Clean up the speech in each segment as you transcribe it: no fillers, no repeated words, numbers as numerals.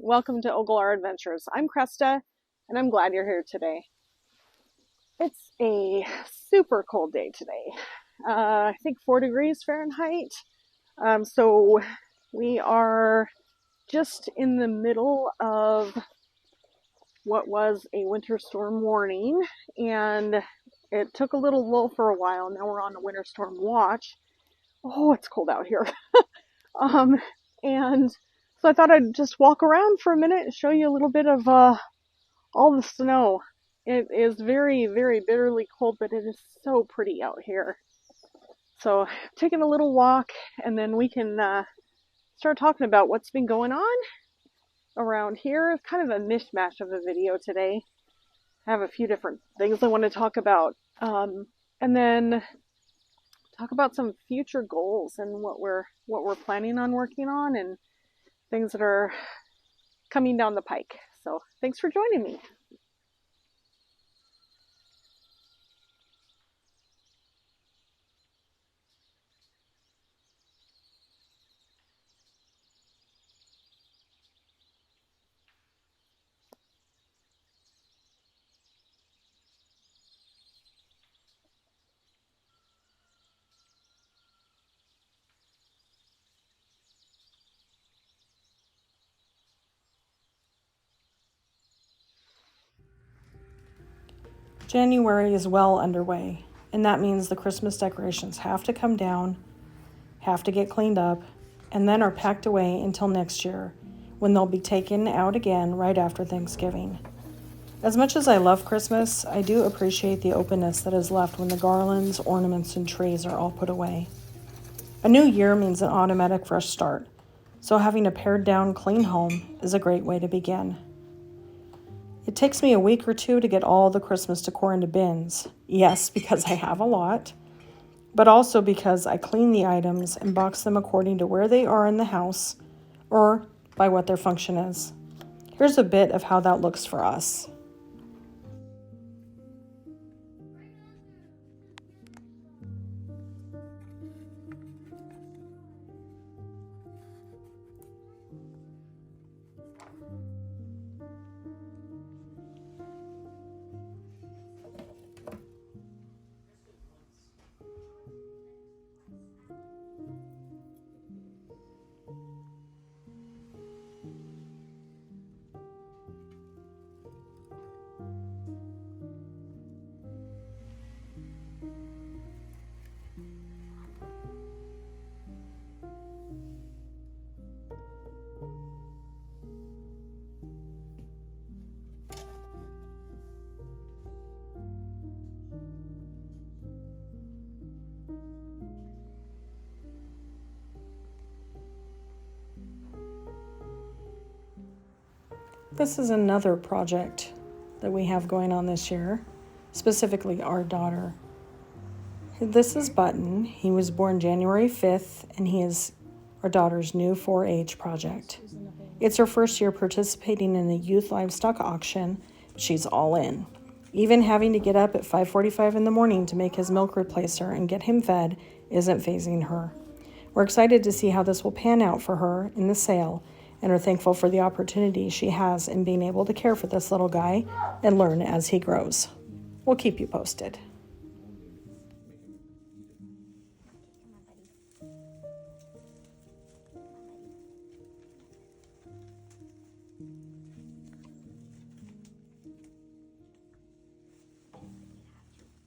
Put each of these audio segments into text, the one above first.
Welcome to Oglar Adventures. I'm Cresta, and I'm glad you're here today. It's a super cold day today. I think 4 degrees Fahrenheit. So we are just in the middle of what was a winter storm warning, and it took a little lull for a while. Now we're on a winter storm watch. Oh, it's cold out here. And so I thought I'd just walk around for a minute and show you a little bit of all the snow. It is very, very bitterly cold, but it is so pretty out here. So taking a little walk, and then we can start talking about what's been going on around here. It's kind of a mishmash of a video today. I have a few different things I want to talk about, and then talk about some future goals and what we're planning on working on and things that are coming down the pike. So thanks for joining me. January is well underway, and that means the Christmas decorations have to come down, have to get cleaned up, and then are packed away until next year, when they'll be taken out again right after Thanksgiving. As much as I love Christmas, I do appreciate the openness that is left when the garlands, ornaments, and trees are all put away. A new year means an automatic fresh start, so having a pared down, clean home is a great way to begin. It takes me a week or two to get all the Christmas decor into bins. Yes, because I have a lot, but also because I clean the items and box them according to where they are in the house or by what their function is. Here's a bit of how that looks for us. This is another project that we have going on this year, specifically our daughter. This is Button. He was born January 5th, and he is our daughter's new 4-H project. It's her first year participating in a youth livestock auction. She's all in. Even having to get up at 5:45 in the morning to make his milk replacer and get him fed isn't fazing her. We're excited to see how this will pan out for her in the sale, and are thankful for the opportunity she has in being able to care for this little guy and learn as he grows. We'll keep you posted.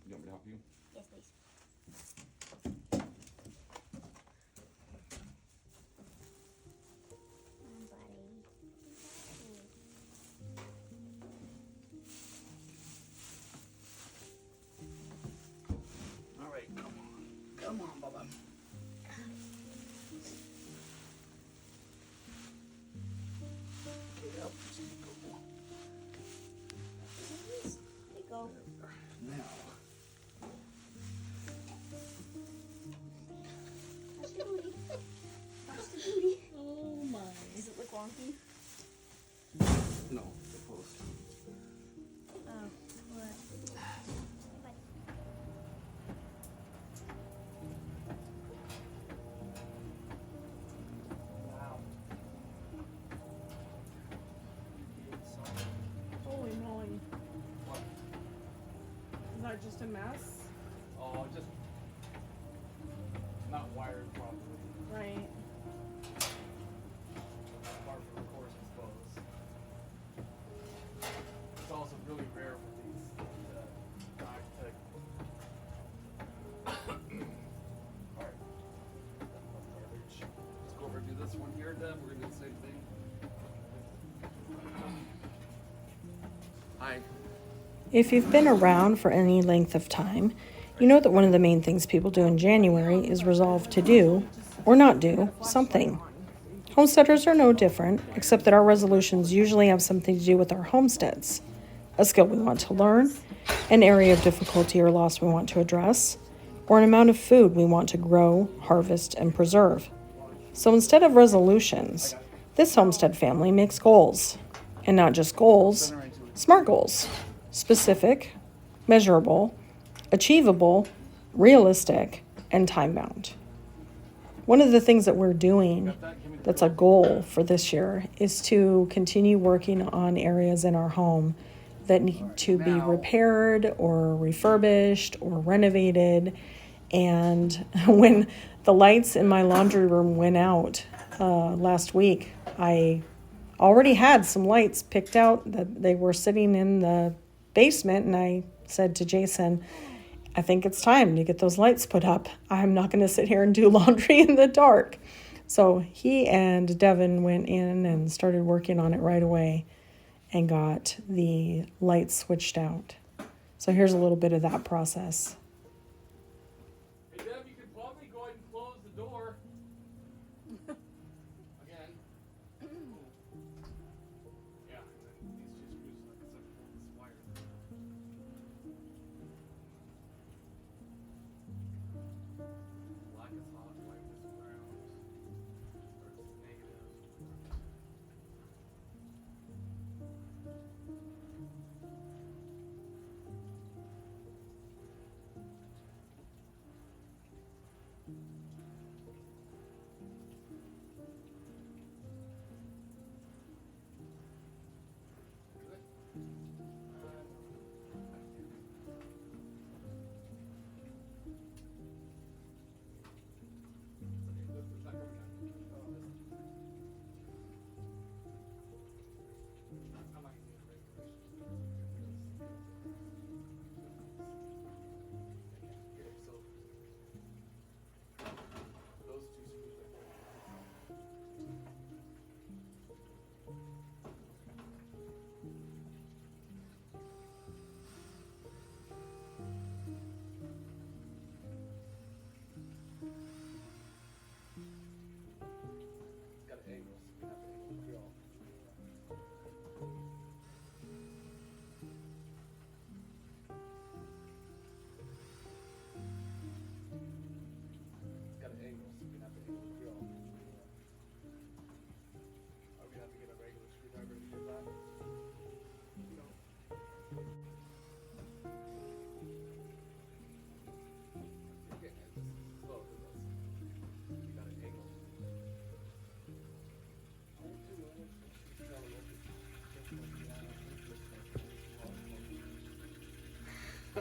You want me to help you? Yes, please. All right, come on. Come on, Bubba. Get up. There you go. Now. Touch the booty. Touch the booty. Oh my. Does it look wonky? No, the post. Oh, what? just a mess? Oh, just not wired properly. Right. Par for the course, I suppose. It's also really rare for these dogs to. Alright. That's garbage. Let's go over and do this one here, Deb. We're gonna do the same thing. Hi. If you've been around for any length of time, you know that one of the main things people do in January is resolve to do, or not do, something. Homesteaders are no different, except that our resolutions usually have something to do with our homesteads, a skill we want to learn, an area of difficulty or loss we want to address, or an amount of food we want to grow, harvest, and preserve. So instead of resolutions, this homestead family makes goals. And not just goals, SMART goals. Specific, measurable, achievable, realistic, and time-bound. One of the things that we're doing that's a goal for this year is to continue working on areas in our home that need to be repaired or refurbished or renovated. And when the lights in my laundry room went out last week, I already had some lights picked out that they were sitting in the basement, and I said to Jason, I think it's time to get those lights put up. I'm not going to sit here and do laundry in the dark. So he and Devin went in and started working on it right away and got the lights switched out. So here's a little bit of that process. Hey, Deb, you could probably go ahead and close the door. Again. Yeah, and then these two screws, like I said, pull this wire. Black is hot, white is ground. Or it's negative.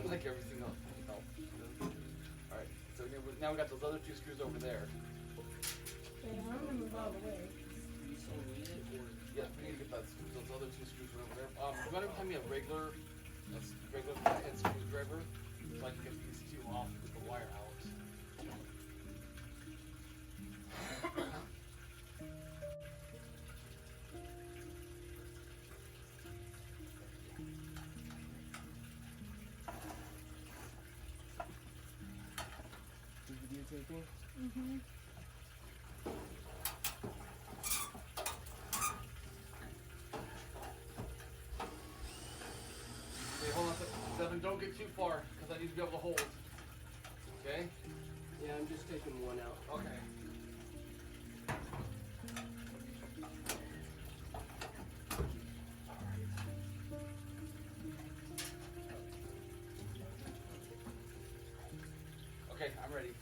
Like everything else. No. Alright, so now we got those other two screws over there. Okay, I'm going to move out of the way. You still need it, or? Yeah, we need to get those other two screws over there. You want to hand me a regular flathead screwdriver so I can get these two off with the wire out. Mm-hmm. Okay, hold on a second. Devin, don't get too far, because I need to be able to hold. Okay? Yeah, I'm just taking one out. Okay. Okay, I'm ready.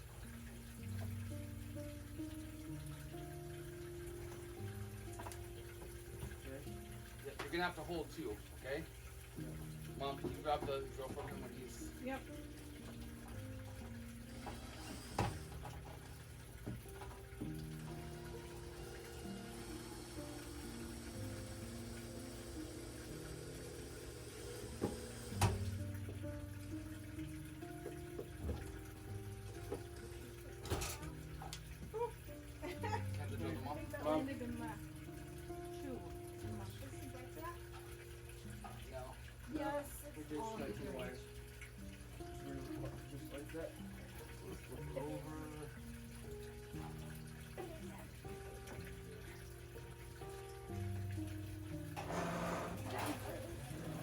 Yeah, you're gonna have to hold too, okay? Mom, can you grab the drill from him when he's... Yep. flip it over.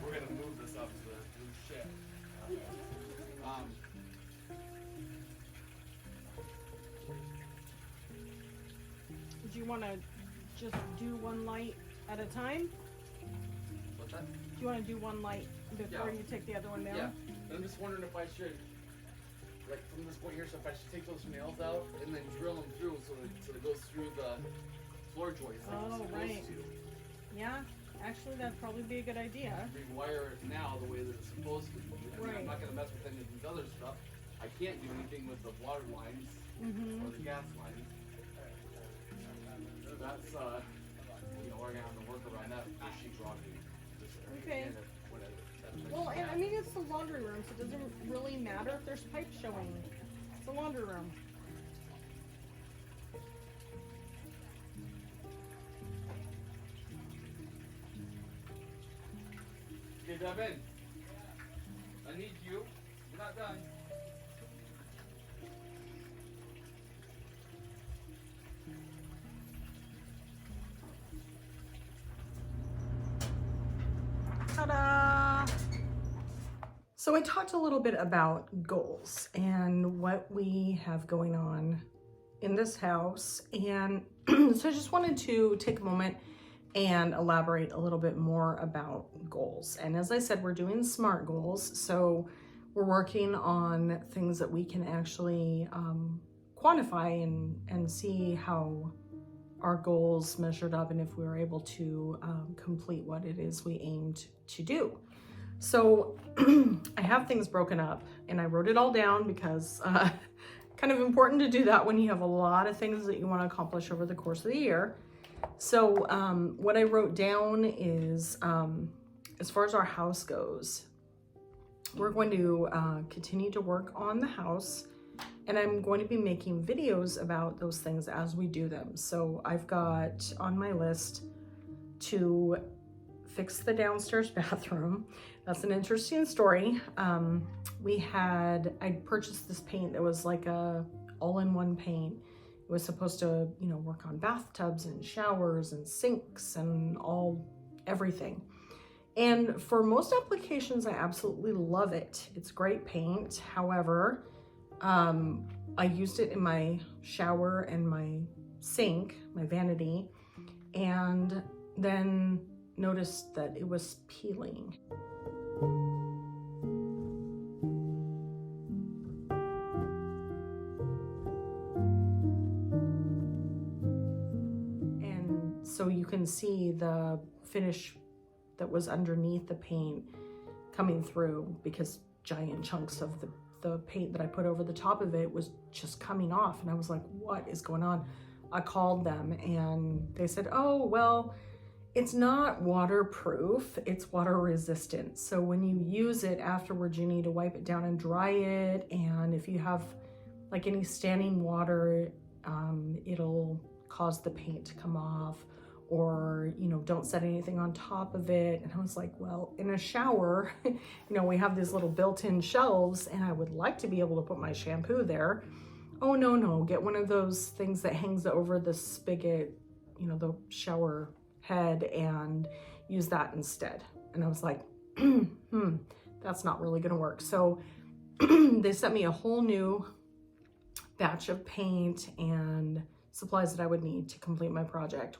We're gonna move this up to the new shed. Do you want to just do one light at a time? What's that? Do you want to do one light before Yeah. you take the other one down? Yeah. And I'm just wondering if I should, like from this point here, so if I should take those nails out and then drill them through so it goes through the floor joists like it's Oh, supposed right. to. Yeah, actually that'd probably be a good idea. Rewire it now the way that it's supposed to be. I mean, Right. I'm not gonna mess with any of these other stuff. I can't do anything with the water lines or the gas lines. That's you know, we're gonna have to work around that with sheetrocking. Okay. Well, and I mean, it's the laundry room, so it doesn't really matter if there's pipes showing. It's a laundry room. Okay, Devin. I need you. You're not done. Ta-da! So I talked a little bit about goals and what we have going on in this house. And so I just wanted to take a moment and elaborate a little bit more about goals. And as I said, we're doing SMART goals. So we're working on things that we can actually quantify and see how our goals measured up and if we were able to complete what it is we aimed to do. So I have things broken up and I wrote it all down because kind of important to do that when you have a lot of things that you want to accomplish over the course of the year. So what I wrote down is, as far as our house goes, we're going to continue to work on the house, and I'm going to be making videos about those things as we do them. So I've got on my list to fix the downstairs bathroom. That's an interesting story. I purchased this paint that was like a all-in-one paint. It was supposed to, you know, work on bathtubs and showers and sinks and everything. And for most applications, I absolutely love it. It's great paint. However, I used it in my shower and my sink, my vanity, and then noticed that it was peeling. And so you can see the finish that was underneath the paint coming through because giant chunks of the paint that I put over the top of it was just coming off. And I was like, what is going on? I called them and they said, oh, well, it's not waterproof, it's water resistant. So when you use it afterwards, you need to wipe it down and dry it. And if you have like any standing water, it'll cause the paint to come off, or, you know, don't set anything on top of it. And I was like, well, in a shower, you know, we have these little built-in shelves and I would like to be able to put my shampoo there. Oh, no, get one of those things that hangs over the spigot, you know, the shower head, and use that instead. And I was like, that's not really gonna work. So they sent me a whole new batch of paint and supplies that I would need to complete my project,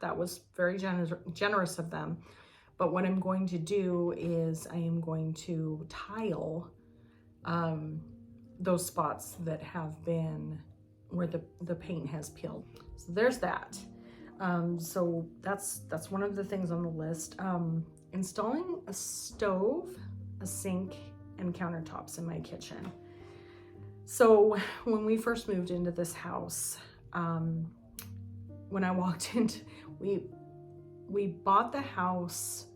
that was very generous of them. But what I'm going to do is I am going to tile those spots that have been where the paint has peeled. So there's that. So that's one of the things on the list. Installing a stove, a sink, and countertops in my kitchen. So when we first moved into this house, when I walked into, we bought the house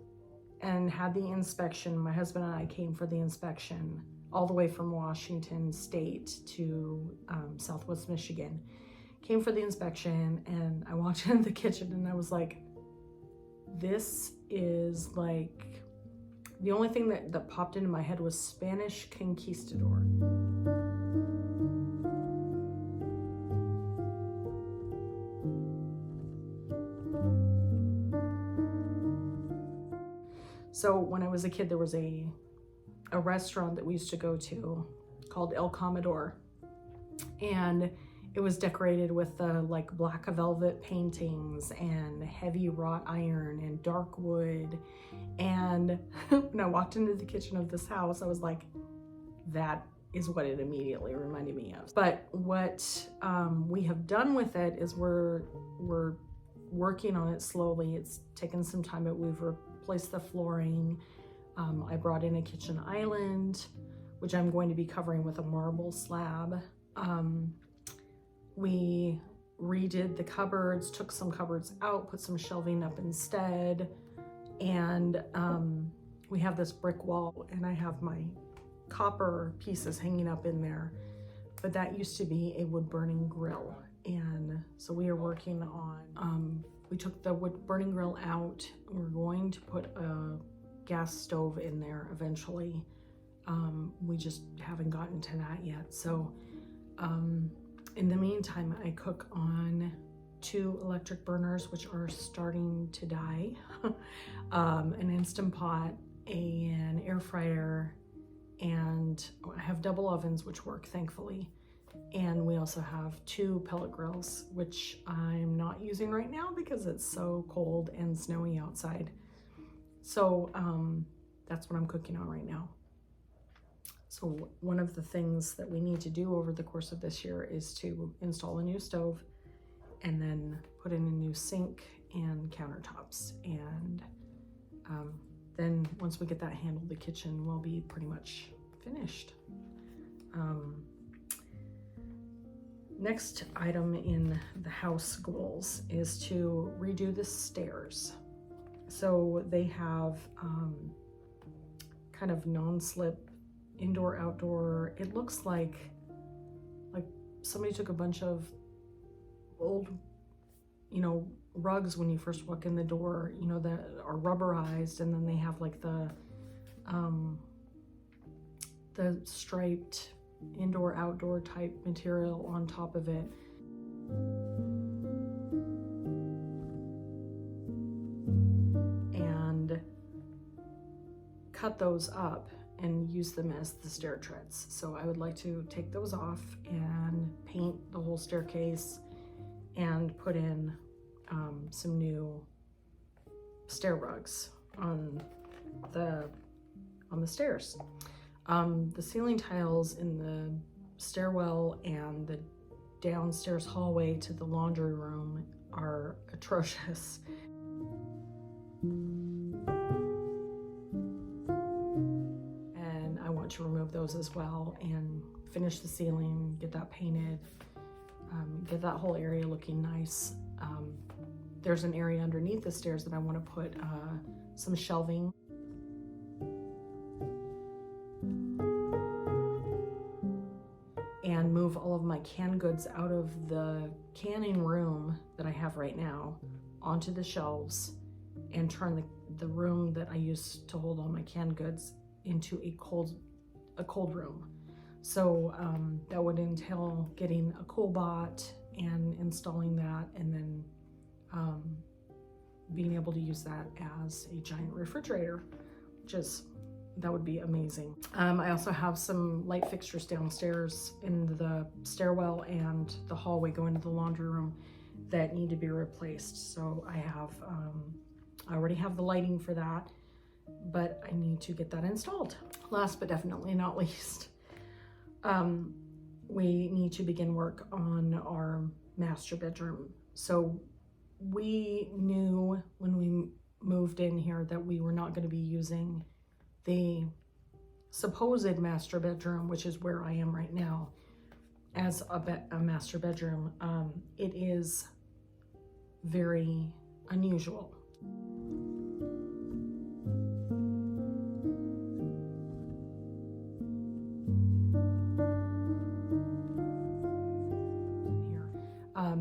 and had the inspection. My husband and I came for the inspection all the way from Washington State to Southwest Michigan. Came for the inspection, and I walked into the kitchen and I was like, this is like, the only thing that popped into my head was Spanish conquistador. So when I was a kid, there was a restaurant that we used to go to called El Commodore, and it was decorated with like black velvet paintings and heavy wrought iron and dark wood. And when I walked into the kitchen of this house, I was like, that is what it immediately reminded me of. But what we have done with it is we're working on it slowly. It's taken some time, but we've replaced the flooring. I brought in a kitchen island, which I'm going to be covering with a marble slab. We redid the cupboards, took some cupboards out, put some shelving up instead. And we have this brick wall, and I have my copper pieces hanging up in there. But that used to be a wood burning grill. And so we are working on, we took the wood burning grill out. We're going to put a gas stove in there eventually. We just haven't gotten to that yet. So in the meantime, I cook on 2 electric burners, which are starting to die, an Instant Pot, an air fryer, and I have double ovens, which work, thankfully. And we also have 2 pellet grills, which I'm not using right now because it's so cold and snowy outside. So that's what I'm cooking on right now. So one of the things that we need to do over the course of this year is to install a new stove and then put in a new sink and countertops. And then once we get that handled, the kitchen will be pretty much finished. Next item in the house goals is to redo the stairs. So they have kind of non-slip indoor outdoor. It looks like somebody took a bunch of old, rugs when you first walk in the door, that are rubberized, and then they have like the striped indoor outdoor type material on top of it. And cut those up and use them as the stair treads. So I would like to take those off and paint the whole staircase and put in some new stair rugs on the stairs. The ceiling tiles in the stairwell and the downstairs hallway to the laundry room are atrocious. And I want to remove those as well and finish the ceiling, get that painted, get that whole area looking nice. There's an area underneath the stairs that I want to put some shelving. And move all of my canned goods out of the canning room that I have right now onto the shelves and turn the room that I use to hold all my canned goods into a cold room. So that would entail getting a cool bot and installing that, and then being able to use that as a giant refrigerator, that would be amazing. I also have some light fixtures downstairs in the stairwell and the hallway going to the laundry room that need to be replaced. So I already have the lighting for that, but I need to get that installed. Last but definitely not least, we need to begin work on our master bedroom. So we knew when we moved in here that we were not going to be using the supposed master bedroom, which is where I am right now, as a master bedroom. It is very unusual.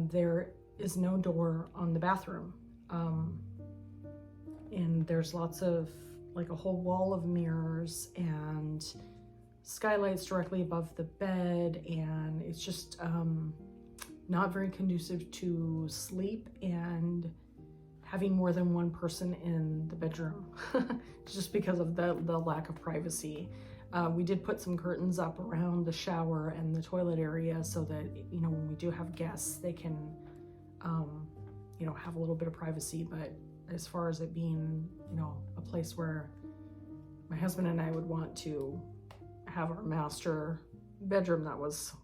There is no door on the bathroom, and there's lots of a whole wall of mirrors and skylights directly above the bed, and it's just not very conducive to sleep and having more than one person in the bedroom just because of the lack of privacy. We did put some curtains up around the shower and the toilet area so that, you know, when we do have guests, they can, you know, have a little bit of privacy. But as far as it being, you know, a place where my husband and I would want to have our master bedroom,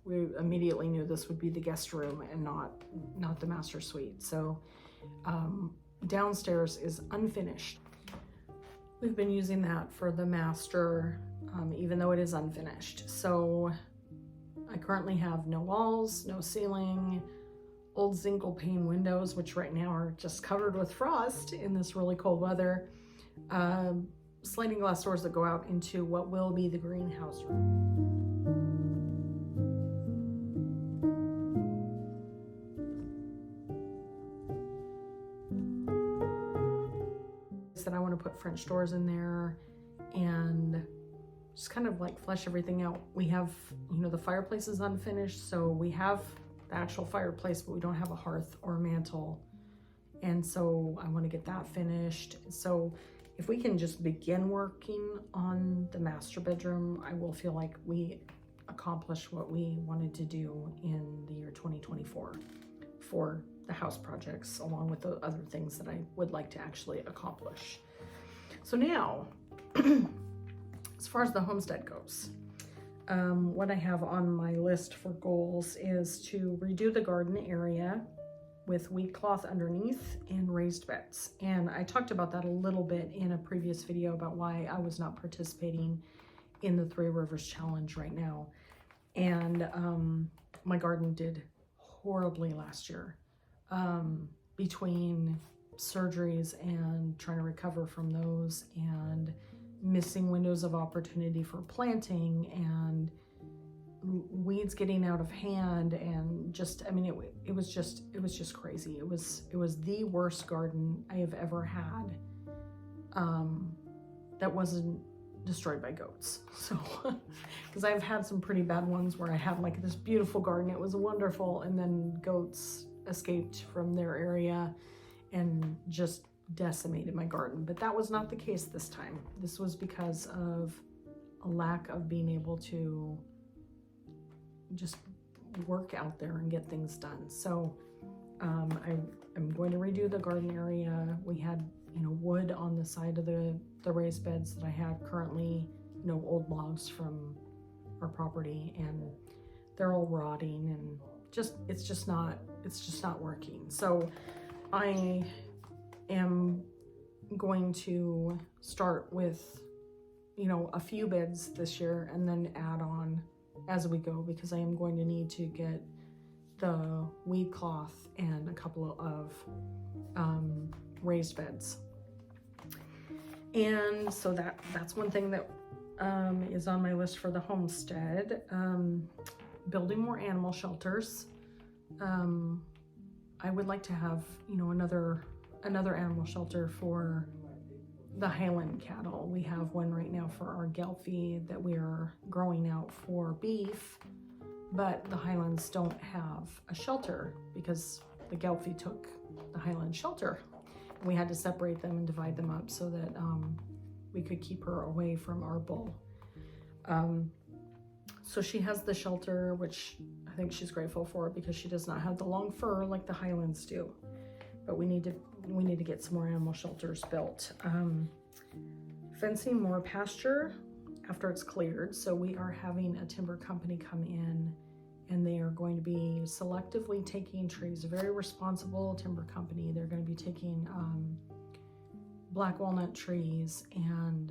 we immediately knew this would be the guest room and not the master suite. So downstairs is unfinished. We've been using that for the master, even though it is unfinished. So I currently have no walls, no ceiling, old zinc pane windows, which right now are just covered with frost in this really cold weather. Sliding glass doors that go out into what will be the greenhouse room. That I want to put French doors in there and just kind of like flesh everything out. We have, you know, the fireplace is unfinished, so we have the actual fireplace, but we don't have a hearth or a mantle. And so I want to get that finished. So if we can just begin working on the master bedroom, I will feel like we accomplished what we wanted to do in the year 2024 for the house projects, along with the other things that I would like to actually accomplish. So now, as far as the homestead goes, what I have on my list for goals is to redo the garden area with wheat cloth underneath and raised beds. And I talked about that a little bit in a previous video about why I was not participating in the Three Rivers Challenge right now. And my garden did horribly last year. Between surgeries and trying to recover from those and missing windows of opportunity for planting and weeds getting out of hand, and just, I mean, it was just crazy. It was the worst garden I have ever had that wasn't destroyed by goats. So because I've had some pretty bad ones where I had like this beautiful garden, it was wonderful, and then goats escaped from their area and just decimated my garden. But that was not the case this time. This was because of a lack of being able to just work out there and get things done. So I'm going to redo the garden area. We had, you know, wood on the side of the raised beds that I had currently, you know, old logs from our property, and they're all rotting, and it's just not working. So I am going to start with, you know, a few beds this year and then add on as we go, because I am going to need to get the weed cloth and a couple of raised beds. And so that's one thing that is on my list for the homestead. Building more animal shelters. I would like to have, you know, another animal shelter for the Highland cattle. We have one right now for our Gelfie that we are growing out for beef, but the Highlands don't have a shelter because the Gelfie took the Highland shelter. We had to separate them and divide them up so that we could keep her away from our bull. So she has the shelter, which I think she's grateful for because she does not have the long fur like the Highlands do. But we need to get some more animal shelters built. Fencing more pasture after it's cleared. So we are having a timber company come in, and they are going to be selectively taking trees. A very responsible timber company. They're going to be taking black walnut trees and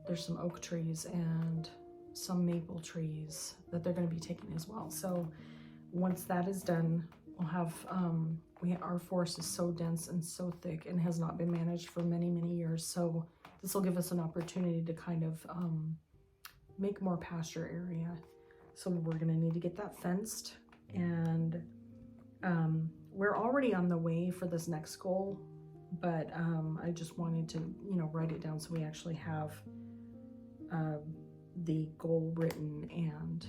there's some oak trees and some maple trees that they're going to be taking as well. So once that is done, we'll have our forest is so dense and so thick and has not been managed for many years. So this will give us an opportunity to kind of make more pasture area. So we're going to need to get that fenced, and we're already on the way for this next goal, but I just wanted to, you know, write it down so we actually have the goal written, and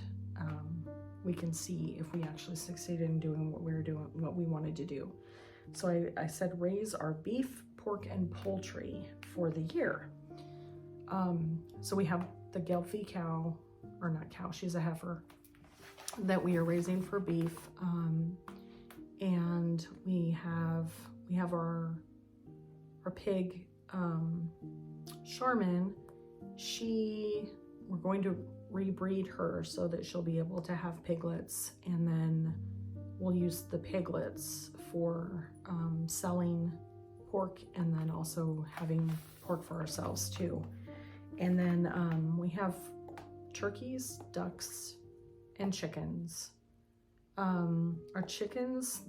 we can see if we actually succeeded in doing what we wanted to do. So I said raise our beef, pork, and poultry for the year. So we have the Gelfie cow, or not cow, she's a heifer, that we are raising for beef. And we have our pig, Charmin. We're going to rebreed her so that she'll be able to have piglets, and then we'll use the piglets for selling pork, and then also having pork for ourselves too. And then we have turkeys, ducks, and chickens. Our chickens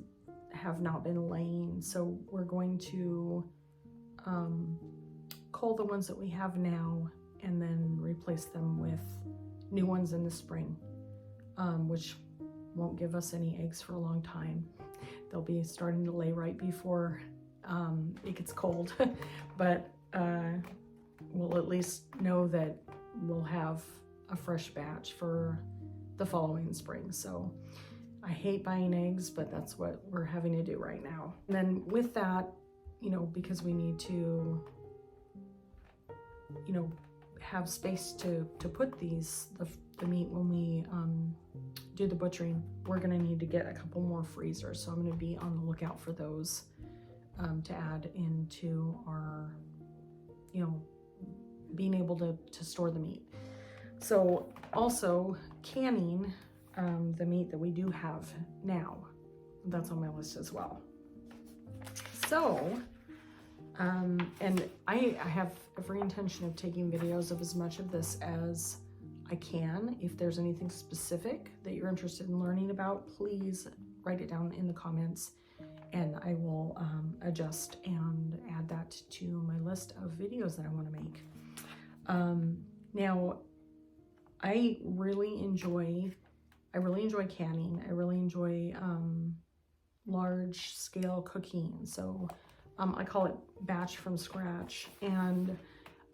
have not been laying, so we're going to cull the ones that we have now and then replace them with new ones in the spring, which won't give us any eggs for a long time. They'll be starting to lay right before it gets cold, but we'll at least know that we'll have a fresh batch for the following spring. So I hate buying eggs, but that's what we're having to do right now. And then with that, because we need to, have space to put the meat when we do the butchering, we're gonna need to get a couple more freezers. So I'm gonna be on the lookout for those to add into our, being able to store the meat. So also canning the meat that we do have now. That's on my list as well. So, and I have every intention of taking videos of as much of this as I can. If there's anything specific that you're interested in learning about, please write it down in the comments, and I will adjust and add that to my list of videos that I want to make. Now, I really enjoy canning. I really enjoy large scale cooking. So I call it batch from scratch. And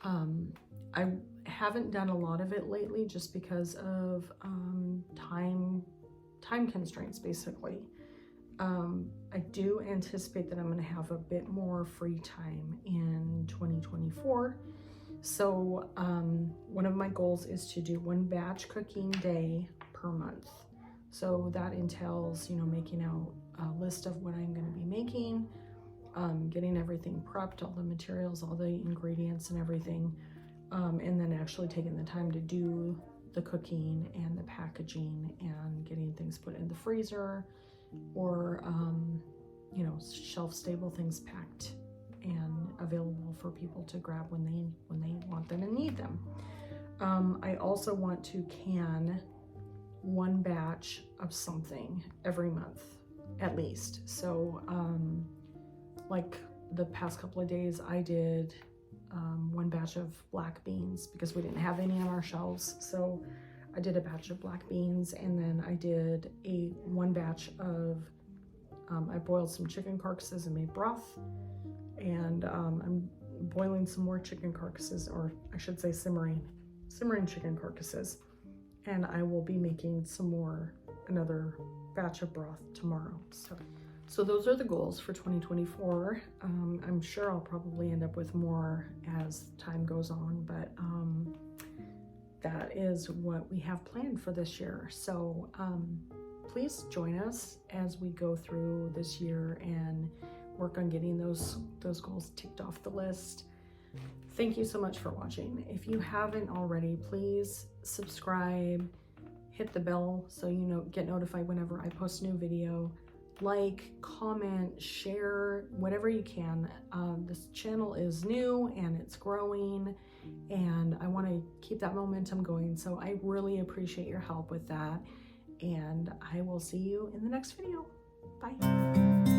I haven't done a lot of it lately just because of time constraints, basically. I do anticipate that I'm going to have a bit more free time in 2024. So one of my goals is to do one batch cooking day per month. So that entails, making out a list of what I'm going to be making, getting everything prepped, all the materials, all the ingredients and everything, and then actually taking the time to do the cooking and the packaging and getting things put in the freezer or, shelf stable things packed and available for people to grab when they want them and need them. I also want to can one batch of something every month, at least. So, like the past couple of days, I did one batch of black beans because we didn't have any on our shelves. So I did a batch of black beans, and then I did one batch of, I boiled some chicken carcasses and made broth. And I'm boiling some more chicken carcasses, or I should say simmering chicken carcasses. And I will be making another batch of broth tomorrow. So those are the goals for 2024. I'm sure I'll probably end up with more as time goes on, but that is what we have planned for this year. So please join us as we go through this year and work on getting those goals ticked off the list. Thank you so much for watching. If you haven't already, please subscribe, hit the bell so you get notified whenever I post a new video. Like, comment, share, whatever you can. This channel is new and it's growing, and I want to keep that momentum going. So I really appreciate your help with that, and I will see you in the next video. Bye.